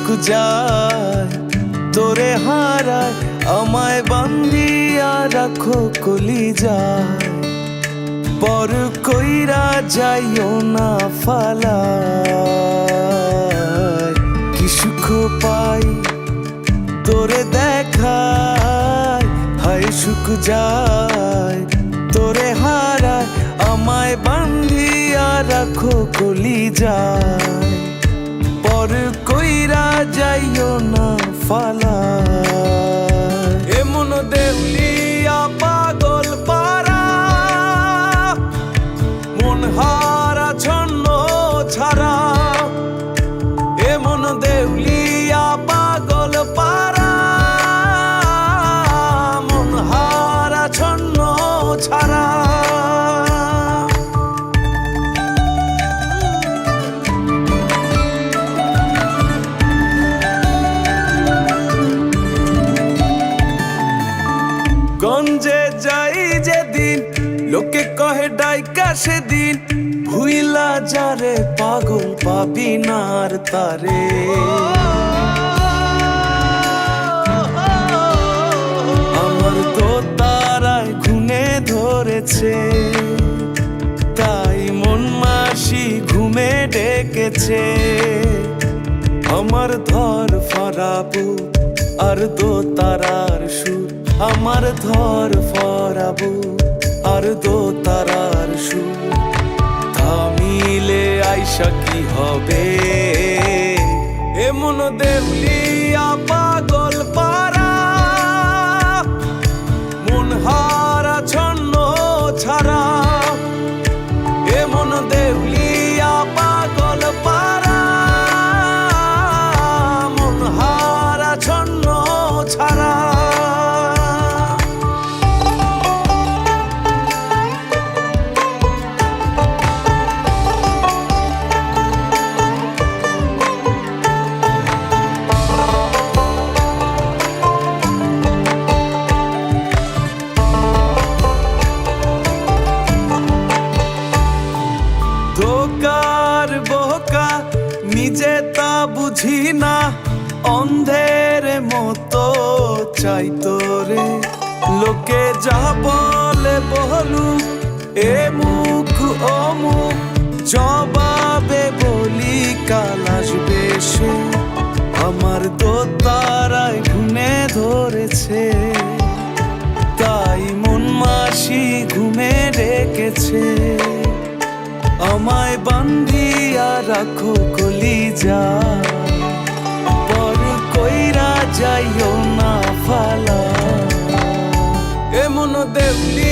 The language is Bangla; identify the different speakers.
Speaker 1: সুখ যায় তোরে হারায়, আমায় বান্ধিয়া রাখো কলিজায়। পর কইরা যাইও না ফালায়, কি সুখ পাই তোরে দেখায়। হায় সুখ যায় তোরে হারায়, আমায় বান্ধিয়া রাখো কলিজায়। পর কইরা যাইও না ফালায়। এমন দেউলিয়া পাগল পারা, মন হারা ছন্ন ছাড়া। এমন দেউলিয়া পাগল পারা, মন হারা ছন্ন ছাড়া। গঞ্জে যাই যেদিন, লোকে কহে ডাইকা সেদিন। ভুইলা যারে পাগল পাবি নার তারে। আমার তো তারায় ঘুমে ধরেছে, তাই মন মাসি ঘুমে ডেকেছে। আমার ধর ফরাবো আর দো তারার সুর, আমার ধর ফরাবো আর দো তারার সুর। থামিলে আইসা কি হবে, এমন দেউলিয়া পাগল পারা। মন হারা ছন্ন ছাড়া, এমন দেউলিয়া পাগল পারা। মন হারা ছন্ন ছাড়া। ধোকার বোকা নিজে তা বুঝি না, অন্ধের মতো চাই তোরে। লোকে যা বলে বলুক, এ মুখ ও মুখ, জবাবে বলি কাল আসবে সে। আমার দোতারায় ঘুমে ধরেছে, তাই মন মাসি ঘুমে ডেকেছে। আমায় বান্ধিয়া রাখো কলিজায়, পর কইরা যাইও না ফালায়। এমন দেউলি